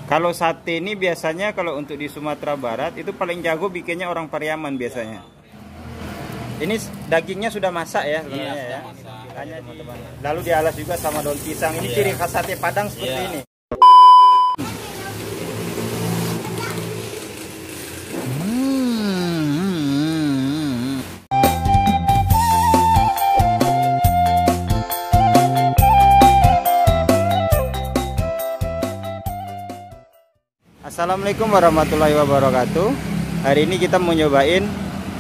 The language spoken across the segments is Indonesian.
Kalau sate ini biasanya kalau untuk di Sumatera Barat itu paling jago bikinnya orang Pariaman biasanya. Ini dagingnya sudah masak ya sebenarnya ya. Hanya teman-teman. Lalu dialas juga sama daun pisang. Ini ciri khas sate Padang seperti ini. Assalamualaikum warahmatullahi wabarakatuh. Hari ini kita mau nyobain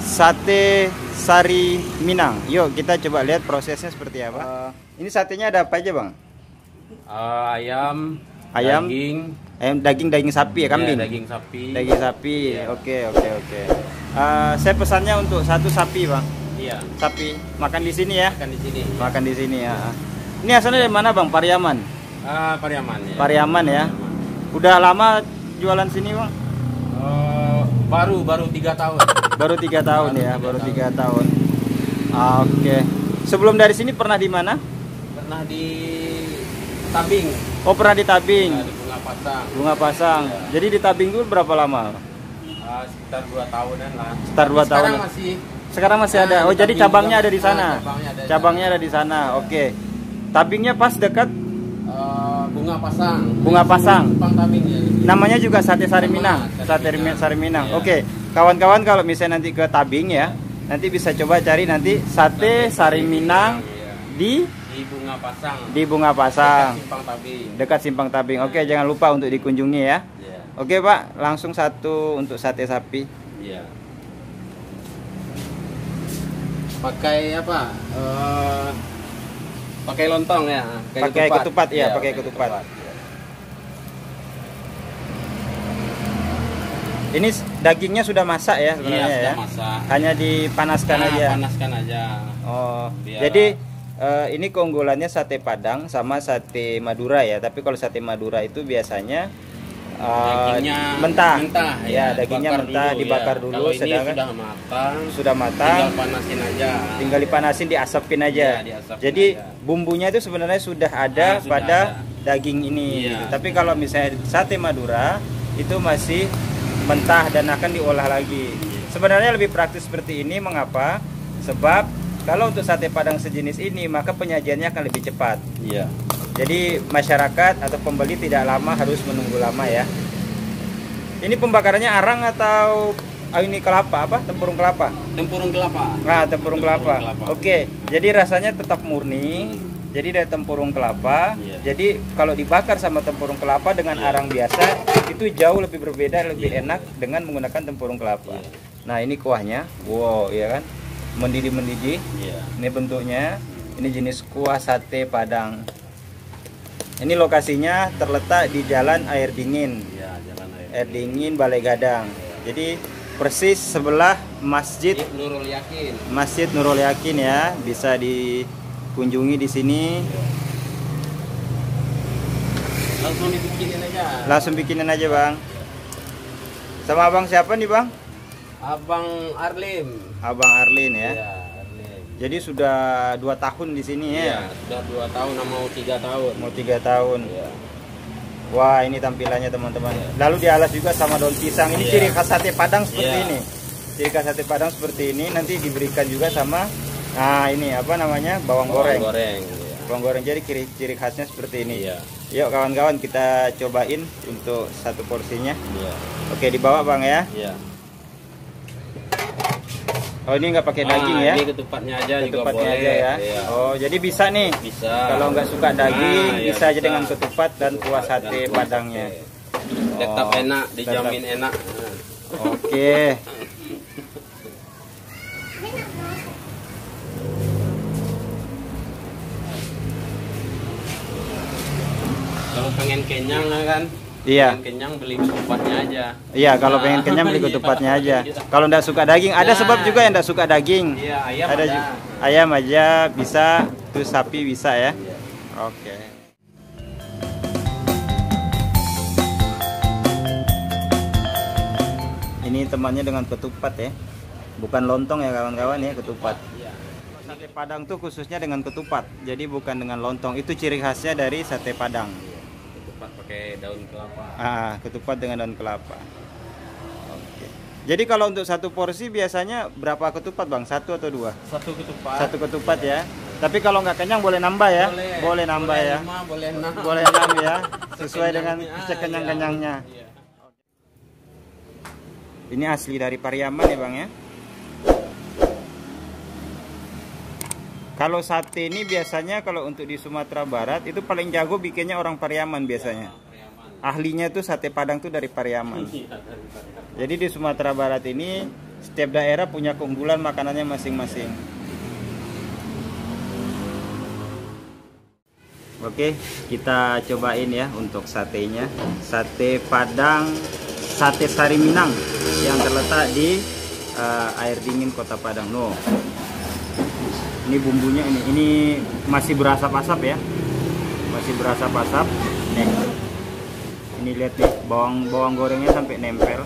sate sari Minang. Yuk kita coba lihat prosesnya seperti apa. Ini satenya ada apa aja bang? Ayam, daging sapi ya, kambing. Daging sapi. Daging sapi. Ya. Oke. Saya pesannya untuk satu sapi bang. Iya. Sapi. Makan di sini ya. Makan di sini ya. Ini asalnya dari mana bang? Pariaman. Pariaman ya. Pariaman ya. Udah lama jualan sini bang? Baru 3 tahun. Baru 3 tahun ya, baru 3 tahun. Oke. Sebelum dari sini pernah di mana? Pernah di Tabing. Oh, pernah di Tabing. Di Bunga Pasang. Bunga Pasang. Ya. Jadi di Tabing dulu berapa lama? Sekitar 2 tahunan lah. Sekitar 2 tahun. Sekarang masih ada. Oh, jadi cabangnya ada di sana. Cabangnya ada di sana. Oke. Tabingnya pas dekat Bunga Pasang. Bunga Pasang. Tabing ya. Namanya juga sate sari Minang. Sate sari Minang. Ya. Oke. Kawan-kawan kalau misalnya nanti ke Tabing ya, nanti bisa coba cari nanti sate sari Minang di Bunga Pasang. Di Bunga Pasang. Dekat Simpang Tabing. Dekat Simpang Tabing. Oke, jangan lupa untuk dikunjungi ya. Ya. Oke, Pak. Langsung satu untuk sate sapi. Iya. Pakai apa? Pakai lontong ya. Pakai ketupat ya, pakai ketupat. Ini dagingnya sudah masak ya sebenarnya ya. Masak. Hanya dipanaskan aja. Panaskan aja. Oh. Jadi ini keunggulannya sate Padang sama sate Madura ya. Tapi kalau sate Madura itu biasanya dagingnya mentah. Ya, dagingnya mentah, dibakar dulu. Kalau sedangkan ini sudah matang. Tinggal panasin aja. Tinggal dipanasin, diasapin aja. Ya, jadi bumbunya itu sebenarnya sudah ada pada daging ini. Iya. Tapi kalau misalnya sate Madura itu masih mentah dan akan diolah lagi. Sebenarnya lebih praktis seperti ini. Mengapa? Sebab kalau untuk sate Padang sejenis ini maka penyajiannya akan lebih cepat. Iya. Jadi masyarakat atau pembeli tidak lama harus menunggu lama ya. Ini pembakarannya arang atau ini kelapa apa? Tempurung kelapa. Tempurung kelapa. Nah, tempurung kelapa. Oke. Jadi rasanya tetap murni. Jadi dari tempurung kelapa. Iya. Jadi kalau dibakar sama tempurung kelapa dengan arang biasa itu jauh lebih berbeda, lebih enak dengan menggunakan tempurung kelapa. Iya. Nah, ini kuahnya. Wow, ya kan? Mendidih-mendidih. Iya. Ini bentuknya. Ini jenis kuah sate Padang. Ini lokasinya terletak di Jalan Air Dingin. Iya, Jalan Air Dingin Balai Gadang. Jadi persis sebelah Masjid Nurul Yakin. Masjid Nurul Yakin ya, bisa dikunjungi di sini. Langsung dibikinin aja. Langsung bikinin aja, Bang. Sama Abang siapa nih, Bang? Abang Arlim. Abang Arlin ya. Iya, Arlim. Jadi sudah 2 tahun di sini ya. Iya, sudah 2 tahun mau 3 tahun. Mau 3 tahun. Iya. Wah, ini tampilannya teman-teman. Lalu dialas juga sama daun pisang. Ini ciri khas sate Padang seperti ini. Ciri khas sate Padang seperti ini. Nanti diberikan juga sama ini apa namanya? Bawang goreng. Bawang goreng. Jadi ciri khasnya seperti ini. Iya. Yuk kawan-kawan kita cobain untuk satu porsinya. Iya. Oke, dibawa Bang ya. Iya. Oh, ini nggak pakai daging ya? Ini ketupatnya aja Ketupatnya juga aja boleh. ya. Iya. Oh, jadi bisa nih. Bisa. Kalau nggak suka daging, Iya, bisa aja dengan ketupat dan kuah sate Padangnya. Tetap enak, dijamin enak. Oke. Kalau pengen kenyang kan? Iya. Pengen kenyang beli ketupatnya aja. Iya, kalau pengen kenyang beli ketupatnya aja. Kalau nggak suka daging, ada sebab juga yang nggak suka daging. Iya, ayam ada. ada. Ayam aja bisa, terus sapi bisa ya. Iya. Oke. Ini temannya dengan ketupat ya. Bukan lontong ya kawan-kawan ya, ketupat. Sate Padang tuh khususnya dengan ketupat. Jadi bukan dengan lontong. Itu ciri khasnya dari sate Padang. ketupat pakai daun kelapa. Ketupat dengan daun kelapa. Oke. Jadi kalau untuk satu porsi biasanya berapa ketupat bang? Satu atau dua? Satu ketupat. Satu ketupat ya. Tapi kalau nggak kenyang boleh nambah ya? Boleh nambah boleh ya? 5, boleh 6. Boleh 6 ya? Sesuai dengan sekenyang-kenyangnya. Iya. Ini asli dari Pariaman ya bang ya? Kalau sate ini biasanya kalau untuk di Sumatera Barat itu paling jago bikinnya orang Pariaman biasanya. Ahlinya tuh sate Padang tuh dari Pariaman. Jadi di Sumatera Barat ini setiap daerah punya keunggulan makanannya masing-masing. Oke, kita cobain ya untuk satenya. Sate Padang, sate Sari Minang yang terletak di air dingin Kota Padang. No. Ini bumbunya ini masih berasap-asap ya. Masih berasap-asap. Nih. Ini lihat nih, bawang gorengnya sampai nempel.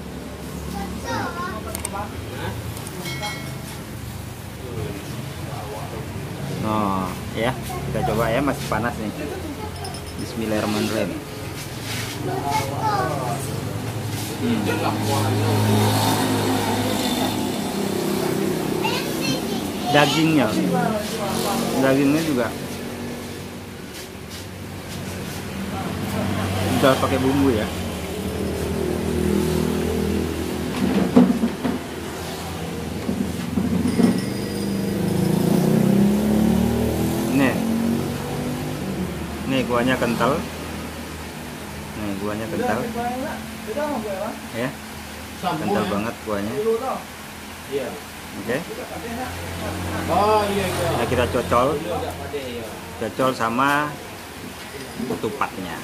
Nah, ya, kita coba ya, masih panas nih. Bismillahirrahmanirrahim. Dagingnya juga udah pakai bumbu ya. Nih kuahnya kental. Ya, kental banget kuahnya. Iya. Oke. Oh iya. Nah, kita cocol sama ketupatnya.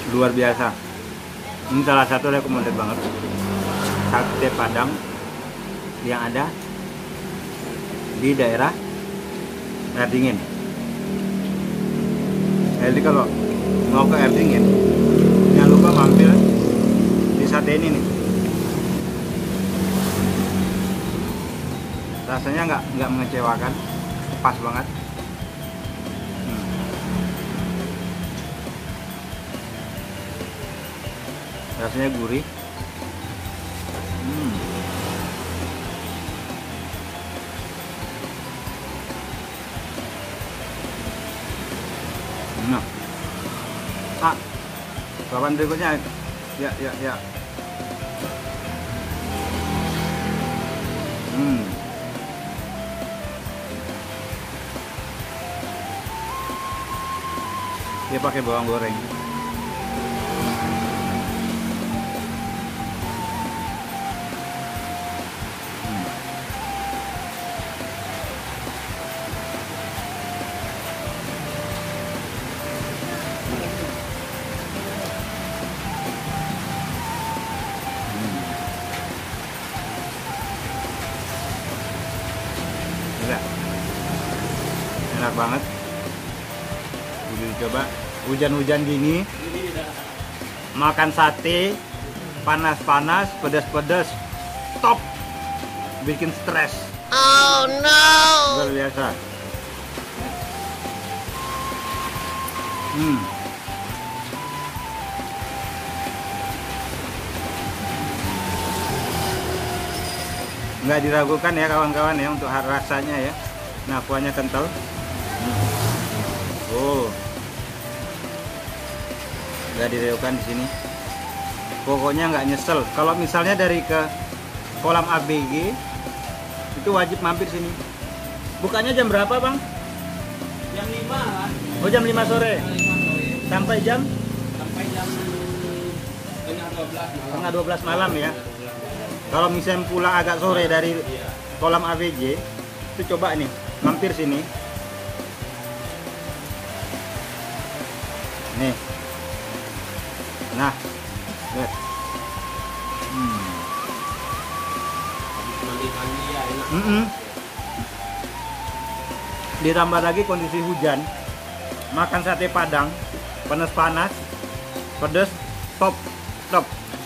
Luar biasa. Ini salah satu recommended banget sate Padang yang ada di daerah air dingin. Jadi kalau mau ke air dingin, jangan lupa mampir di sate ini nih. Rasanya nggak mengecewakan, pas banget. Rasanya gurih. Nah, kawan berikutnya ya. Dia pakai bawang goreng. Enak banget. Udah coba hujan-hujan gini makan sate panas-panas, pedas-pedas, top, bikin stres. Oh no, luar biasa. Nggak diragukan ya kawan-kawan ya untuk rasanya ya. Nah, kuahnya kental. Nggak diragukan di sini. Pokoknya nggak nyesel. Kalau misalnya dari ke kolam ABG itu wajib mampir sini. Bukanya jam berapa, Bang? Jam 5 lah. Oh, jam 5 sore. Sampai jam? Sampai jam setengah 12 malam ya. Kalau misalnya pulang agak sore dari kolam ABG, itu coba nih, mampir sini. Nih. Nah, lihat. Mandi-mandi ya enak. Ditambah lagi kondisi hujan, makan sate Padang, panas-panas, pedas, top.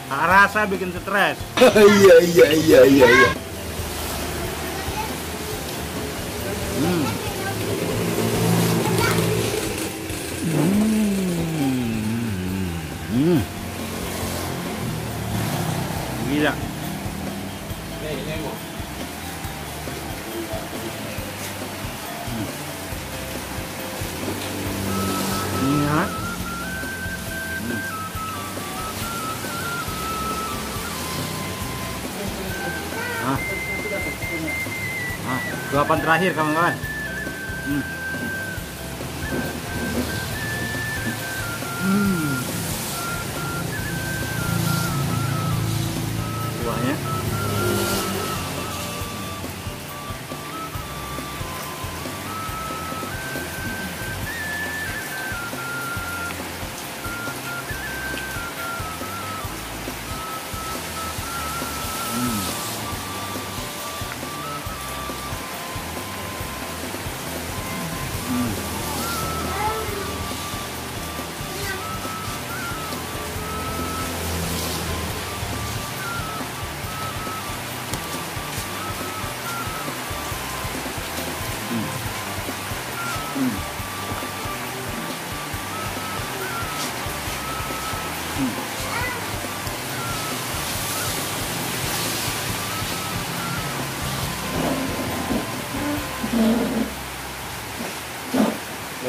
Rasa bikin stres. Iya. Gila. Ingat. Jawaban terakhir kawan-kawan. Kuahnya.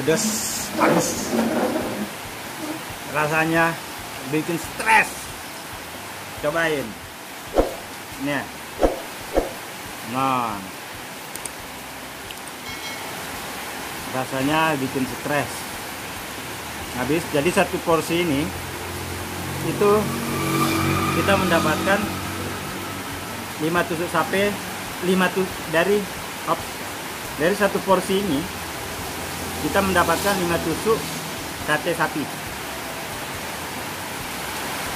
Pedas, panas. Rasanya bikin stres. Cobain. Nih. Nah. Rasanya bikin stres. Habis, jadi satu porsi ini itu kita mendapatkan 5 tusuk sate, dari satu porsi ini kita mendapatkan 5 tusuk sate sapi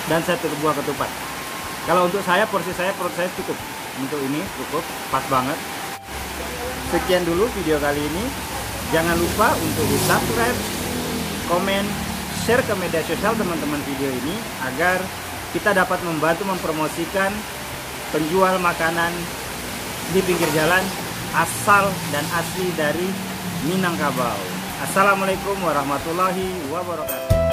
dan 1 buah ketupat. Kalau untuk saya, porsi saya, perut saya cukup. Untuk ini cukup, pas banget. Sekian dulu video kali ini. Jangan lupa untuk di subscribe, komen, share ke media sosial teman-teman video ini agar kita dapat membantu mempromosikan penjual makanan di pinggir jalan asal dan asli dari Minangkabau. Assalamualaikum warahmatullahi wabarakatuh.